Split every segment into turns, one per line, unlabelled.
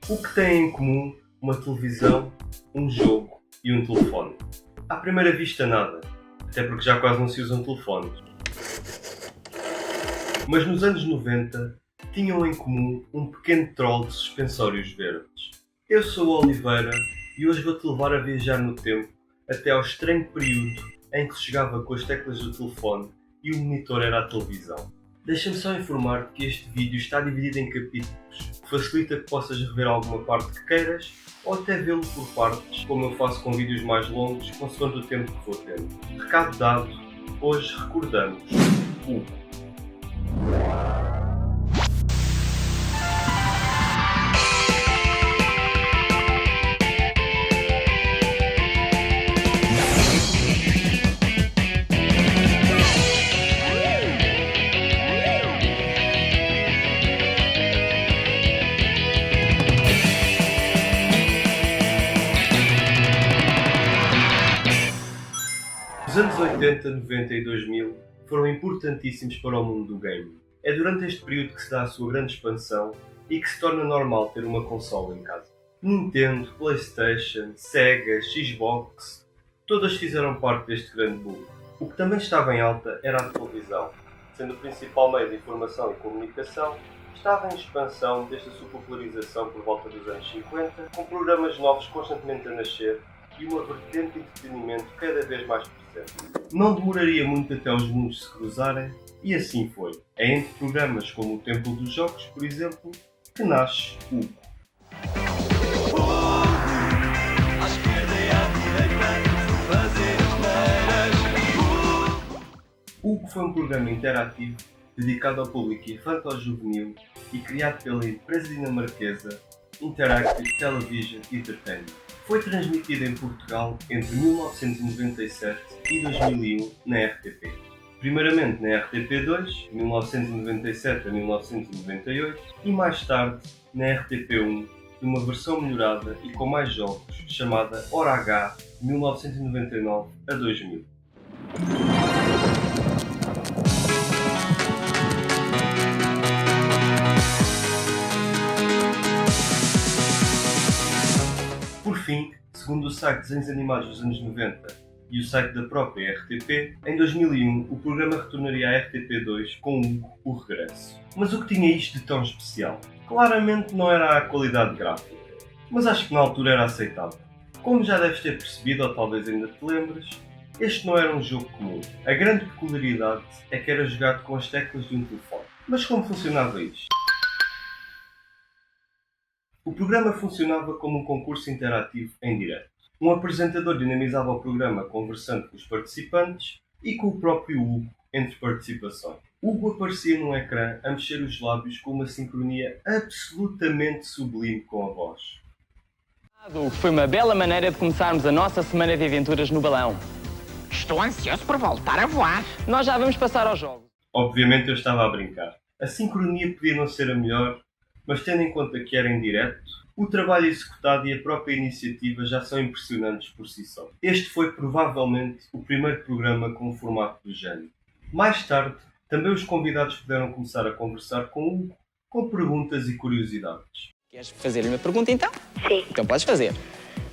O que têm em comum uma televisão, um jogo e um telefone? À primeira vista nada, até porque já quase não se usam telefones. Mas nos anos 90 tinham em comum um pequeno troll de suspensórios verdes. Eu sou o Oliveira e hoje vou-te levar a viajar no tempo até ao estranho período em que se jogava com as teclas do telefone e o monitor era a televisão. Deixa-me só informar-te que este vídeo está dividido em capítulos, que facilita que possas rever alguma parte que queiras ou até vê-lo por partes, como eu faço com vídeos mais longos, consoante o tempo que vou tendo. Recado dado, hoje recordamos Hugo. 'Os anos 80, 90 e 2000 foram importantíssimos para o mundo do gaming. É durante este período que se dá a sua grande expansão e que se torna normal ter uma consola em casa. Nintendo, PlayStation, Sega, Xbox, todas fizeram parte deste grande boom. O que também estava em alta era a televisão, sendo o principal meio de informação e comunicação, estava em expansão desde a sua popularização por volta dos anos 50, com programas novos constantemente a nascer e uma vertente de entretenimento cada vez mais presente. Não demoraria muito até os mundos se cruzarem, e assim foi. É entre programas como o Templo dos Jogos, por exemplo, que nasce Hugo. Hugo foi um programa interativo dedicado ao público infanto-juvenil e criado pela empresa dinamarquesa Interactive Television Entertainment. Foi transmitido em Portugal entre 1997 e 2001 na RTP. Primeiramente na RTP2, 1997 a 1998, e mais tarde na RTP1, numa versão melhorada e com mais jogos, chamada Hora H, 1999 a 2000. Por fim, segundo o site Desenhos Animados dos anos 90 e o site da própria RTP, em 2001 o programa retornaria à RTP2 com Hugo, o regresso. Mas o que tinha isto de tão especial? Claramente não era a qualidade gráfica, mas acho que na altura era aceitável. Como já deves ter percebido, ou talvez ainda te lembres, este não era um jogo comum. A grande peculiaridade é que era jogado com as teclas de um telefone. Mas como funcionava isto? O programa funcionava como um concurso interativo em direto. Um apresentador dinamizava o programa conversando com os participantes e com o próprio Hugo entre participações. Hugo aparecia num ecrã a mexer os lábios com uma sincronia absolutamente sublime com a voz.
Foi uma bela maneira de começarmos a nossa semana de aventuras no balão.
Estou ansioso por voltar a voar.
Nós já vamos passar aos jogos.
Obviamente eu estava a brincar. A sincronia podia não ser a melhor, mas tendo em conta que era em direto, o trabalho executado e a própria iniciativa já são impressionantes por si só. Este foi provavelmente o primeiro programa com um formato do género. Mais tarde, também os convidados puderam começar a conversar com Hugo, com perguntas e curiosidades.
Queres fazer-lhe uma pergunta então?
Sim.
Então podes fazer.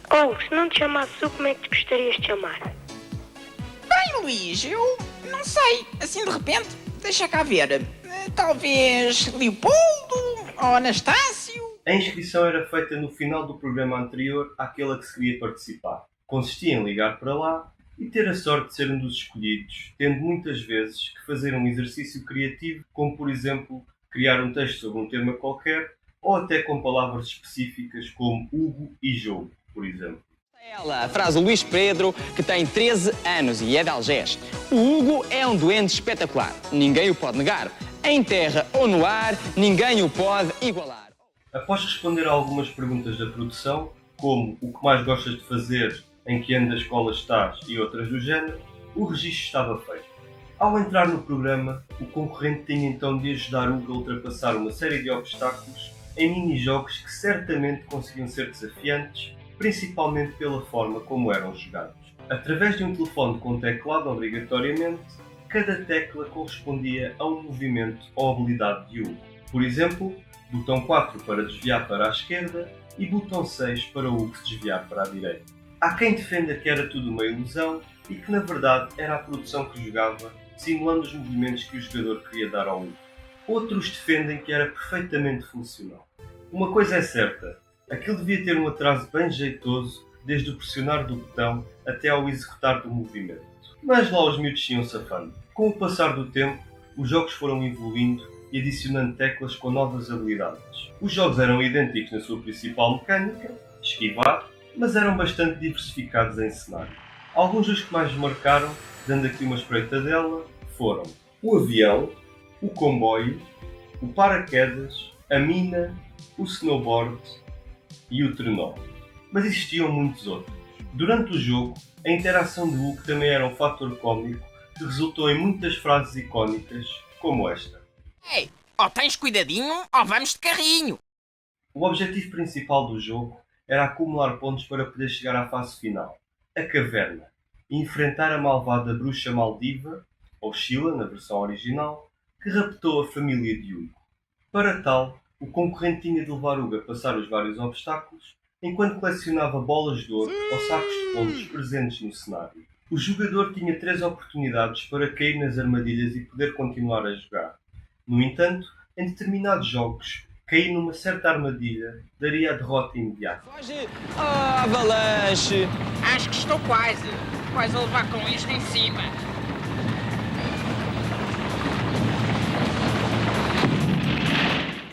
Hugo, se não te chamasses Hugo, como é que te gostarias de chamar?
Bem, Luís, eu não sei. Assim de repente, deixa cá ver. Talvez Leopoldo ou Anastácio?
A inscrição era feita no final do programa anterior àquele a que se queria participar. Consistia em ligar para lá e ter a sorte de ser um dos escolhidos, tendo muitas vezes que fazer um exercício criativo, como por exemplo, criar um texto sobre um tema qualquer, ou até com palavras específicas como Hugo e jogo, por exemplo.
Ela, a frase do Luís Pedro, que tem 13 anos e é de Algés. O Hugo é um doente espetacular. Ninguém o pode negar. Em terra ou no ar, ninguém o pode igualar.
Após responder a algumas perguntas da produção, como o que mais gostas de fazer, em que ano da escola estás e outras do género, o registro estava feito. Ao entrar no programa, o concorrente tinha então de ajudar Hugo a ultrapassar uma série de obstáculos em mini-jogos que certamente conseguiam ser desafiantes, principalmente pela forma como eram jogados. Através de um telefone com teclado obrigatoriamente, cada tecla correspondia a um movimento ou habilidade de Hugo. Por exemplo, botão 4 para desviar para a esquerda e botão 6 para o Hugo se desviar para a direita. Há quem defenda que era tudo uma ilusão e que na verdade era a produção que jogava, simulando os movimentos que o jogador queria dar ao Hugo. Outros defendem que era perfeitamente funcional. Uma coisa é certa, aquilo devia ter um atraso bem jeitoso desde o pressionar do botão até ao executar do movimento. Mas lá os miúdos iam safando. Com o passar do tempo, os jogos foram evoluindo e adicionando teclas com novas habilidades. Os jogos eram idênticos na sua principal mecânica, esquivar, mas eram bastante diversificados em cenário. Alguns dos que mais marcaram, dando aqui uma espreitadela, foram o avião, o comboio, o paraquedas, a mina, o snowboard e o trenó. Mas existiam muitos outros. Durante o jogo, a interação do Hugo também era um fator cómico que resultou em muitas frases icónicas, como esta.
Ei, ou tens cuidadinho ou vamos de carrinho.
O objetivo principal do jogo era acumular pontos para poder chegar à fase final, a caverna, e enfrentar a malvada bruxa Maldiva, ou Sheila na versão original, que raptou a família de Hugo. Para tal, o concorrente tinha de levar Hugo a passar os vários obstáculos, enquanto colecionava bolas de ouro ou sacos de pontos presentes no cenário. O jogador tinha 3 oportunidades para cair nas armadilhas e poder continuar a jogar. No entanto, em determinados jogos, cair numa certa armadilha daria a derrota imediata.
Foge! Ah, avalanche!
Acho que estou quase a levar com isto em cima.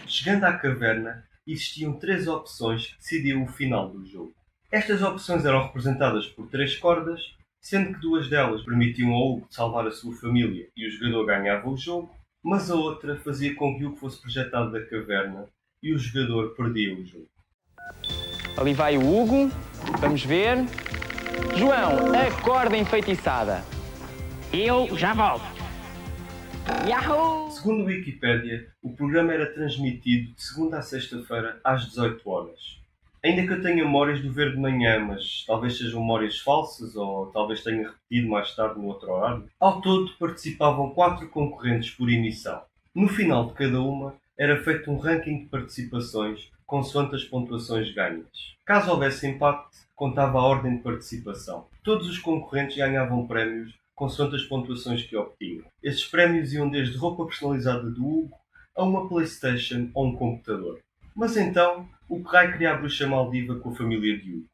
Chegando à caverna, existiam 3 opções que decidiam o final do jogo. Estas opções eram representadas por 3 cordas, sendo que 2 delas permitiam ao Hugo salvar a sua família e o jogador ganhava o jogo, mas a outra fazia com que Hugo fosse projetado da caverna e o jogador perdia o jogo.
Ali vai o Hugo. Vamos ver. João, a corda enfeitiçada.
Eu já volto. Yahoo!
Segundo a Wikipédia, o programa era transmitido de segunda a sexta-feira às 18 horas. Ainda que eu tenha memórias do ver de manhã, mas talvez sejam memórias falsas ou talvez tenha repetido mais tarde no outro horário. Ao todo participavam 4 concorrentes por emissão. No final de cada uma era feito um ranking de participações consoante as pontuações ganhas. Caso houvesse empate, contava a ordem de participação. Todos os concorrentes ganhavam prémios consoante as pontuações que obtinham. Esses prémios iam desde roupa personalizada do Hugo a uma PlayStation ou um computador. Mas então, o que raio queria a bruxa Maldiva com a família de Hugo?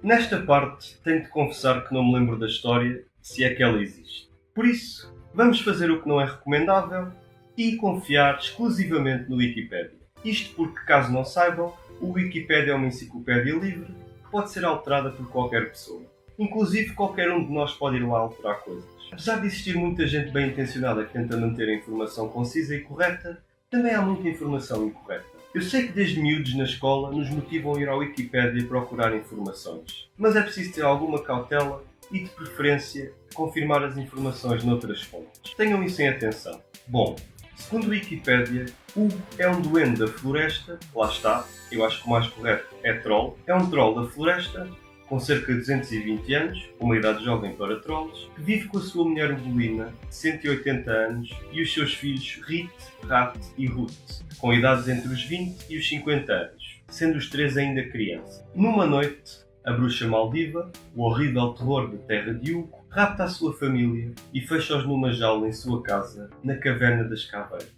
Nesta parte, tenho de confessar que não me lembro da história, se é que ela existe. Por isso, vamos fazer o que não é recomendável e confiar exclusivamente no Wikipédia. Isto porque, caso não saibam, o Wikipédia é uma enciclopédia livre que pode ser alterada por qualquer pessoa. Inclusive, qualquer um de nós pode ir lá alterar coisas. Apesar de existir muita gente bem intencionada que tenta manter a informação concisa e correta, também há muita informação incorreta. Eu sei que desde miúdos na escola nos motivam a ir ao Wikipédia procurar informações, mas é preciso ter alguma cautela e, de preferência, confirmar as informações noutras fontes. Tenham isso em atenção. Bom, segundo a Wikipédia, Hugo é um duende da floresta, lá está, eu acho que o mais correto é troll, é um troll da floresta, com cerca de 220 anos, uma idade jovem para trolls, que vive com a sua mulher Bolina, de 180 anos, e os seus filhos Rit, Rat e Ruth, com idades entre os 20 e os 50 anos, sendo os 3 ainda crianças. Numa noite, a bruxa Maldiva, o horrível terror da terra de Hugo, rapta a sua família e fecha-os numa jaula em sua casa, na Caverna das Caveiras.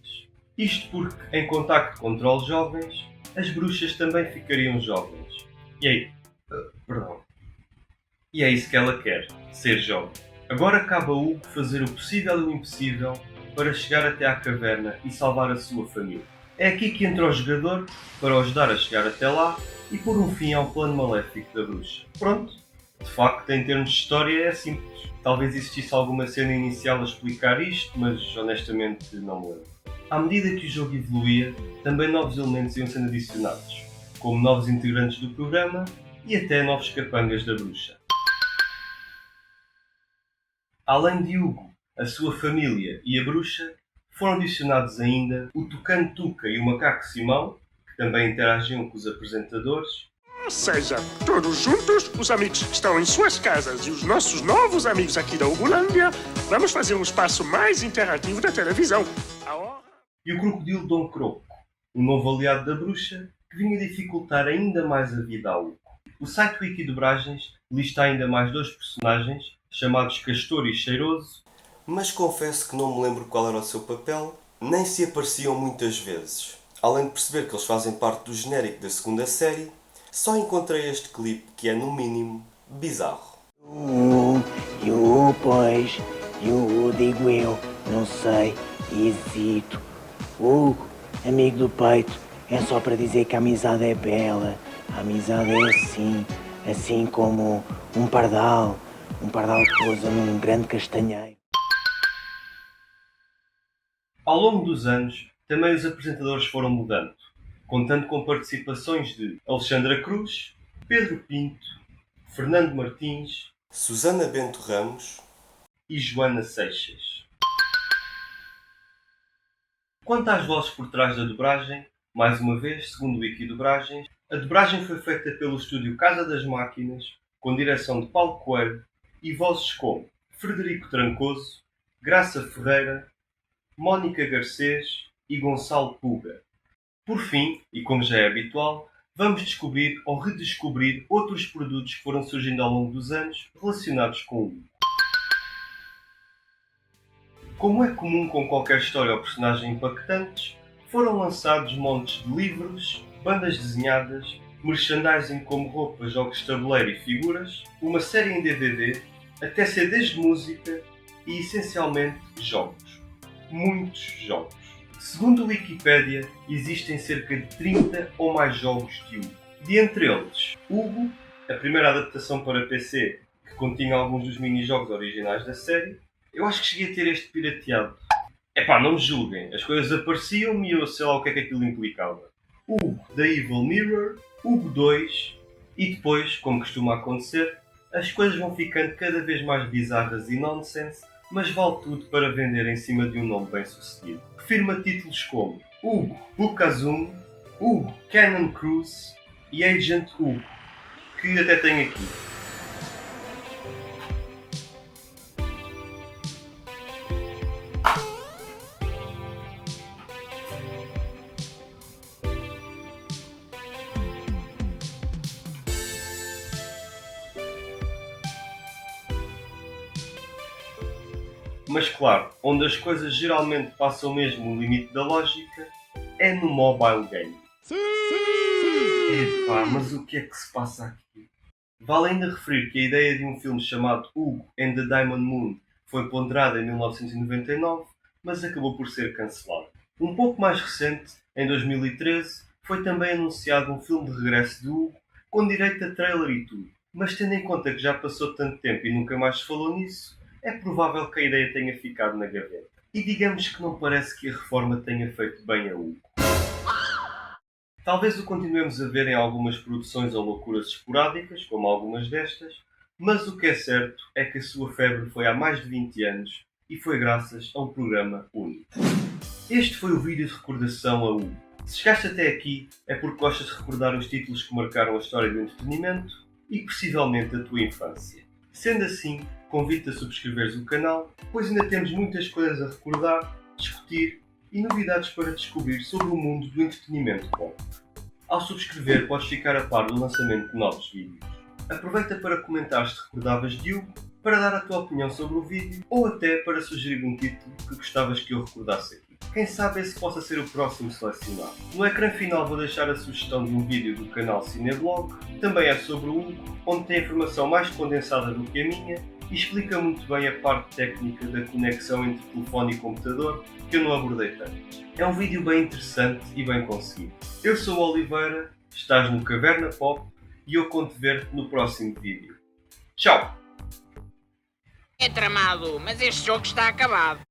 Isto porque, em contacto com trolls jovens, as bruxas também ficariam jovens. E aí? Perdão. E é isso que ela quer, ser jovem. Agora cabe a Hugo fazer o possível e o impossível para chegar até à caverna e salvar a sua família. É aqui que entra o jogador para o ajudar a chegar até lá e pôr um fim ao plano maléfico da bruxa. Pronto, de facto, em termos de história é simples. Talvez existisse alguma cena inicial a explicar isto, mas honestamente não me lembro. À medida que o jogo evoluía, também novos elementos iam sendo adicionados, como novos integrantes do programa e até novos capangas da bruxa. Além de Hugo, a sua família e a bruxa, foram adicionados ainda o Tucano Tuca e o Macaco Simão, que também interagiam com os apresentadores.
Ou seja, todos juntos, os amigos que estão em suas casas e os nossos novos amigos aqui da Ugolândia, vamos fazer um espaço mais interativo da televisão.
e o crocodilo Dom Croco, um novo aliado da bruxa que vinha dificultar ainda mais a vida a Hugo. O site Wiki Dobragens lista ainda mais 2 personagens, chamados Castor e Cheiroso, mas confesso que não me lembro qual era o seu papel, nem se apareciam muitas vezes. Além de perceber que eles fazem parte do genérico da segunda série, só encontrei este clipe que é, no mínimo, bizarro.
Digo eu, não sei, hesito. Hugo, amigo do peito, é só para dizer que a amizade é bela. A amizade é assim como um pardal que pousa num grande castanheiro.
Ao longo dos anos, também os apresentadores foram mudando, contando com participações de Alexandra Cruz, Pedro Pinto, Fernando Martins, Susana Bento Ramos e Joana Seixas. Quanto às vozes por trás da dobragem, mais uma vez, segundo o Wiki Dobragens, a dobragem foi feita pelo estúdio Casa das Máquinas, com direção de Paulo Coelho e vozes como Frederico Trancoso, Graça Ferreira, Mónica Garcês e Gonçalo Puga. Por fim, e como já é habitual, vamos descobrir ou redescobrir outros produtos que foram surgindo ao longo dos anos relacionados com o Hugo. Como é comum com qualquer história ou personagem impactantes, foram lançados montes de livros, bandas desenhadas, merchandising como roupas, jogos de tabuleiro e figuras, uma série em DVD, até CDs de música e, essencialmente, jogos. Muitos jogos. Segundo a Wikipédia, existem cerca de 30 ou mais jogos de Hugo. De entre eles, Hugo, a primeira adaptação para PC, que continha alguns dos mini-jogos originais da série. Eu acho que cheguei a ter este pirateado. Epá, não me julguem, as coisas apareciam-me e eu sei lá o que é que aquilo implicava. Hugo da Evil Mirror, Hugo 2 e depois, como costuma acontecer, as coisas vão ficando cada vez mais bizarras e nonsense, mas vale tudo para vender em cima de um nome bem sucedido. Refiro-me a títulos como Hugo Bookazum, Hugo Cannon Cruise e Agent Hugo, que até tenho aqui. Mas claro, onde as coisas geralmente passam mesmo o limite da lógica é no mobile game. Epá, mas o que é que se passa aqui? Vale ainda referir que a ideia de um filme chamado Hugo and the Diamond Moon foi ponderada em 1999, mas acabou por ser cancelada. Um pouco mais recente, em 2013, foi também anunciado um filme de regresso de Hugo, com direito a trailer e tudo. Mas tendo em conta que já passou tanto tempo e nunca mais se falou nisso, é provável que a ideia tenha ficado na gaveta. E digamos que não parece que a reforma tenha feito bem a Hugo. Talvez o continuemos a ver em algumas produções ou loucuras esporádicas, como algumas destas, mas o que é certo é que a sua febre foi há mais de 20 anos e foi graças a um programa único. Este foi o vídeo de recordação a Hugo. Se chegaste até aqui é porque gostas de recordar os títulos que marcaram a história do entretenimento e possivelmente a tua infância. Sendo assim, convido-te a subscreveres o canal, pois ainda temos muitas coisas a recordar, discutir e novidades para descobrir sobre o mundo do entretenimento pop. Ao subscrever, podes ficar a par do lançamento de novos vídeos. Aproveita para comentar se te recordavas de Hugo, para dar a tua opinião sobre o vídeo ou até para sugerir um título que gostavas que eu recordasse aqui. Quem sabe esse possa ser o próximo selecionado. No ecrã final vou deixar a sugestão de um vídeo do canal Cineblog, também é sobre o Hugo, onde tem informação mais condensada do que a minha e explica muito bem a parte técnica da conexão entre telefone e computador, que eu não abordei tanto. É um vídeo bem interessante e bem conseguido. Eu sou o Oliveira, estás no Caverna Pop e eu conto ver-te no próximo vídeo. Tchau!
É tramado, mas este jogo está acabado.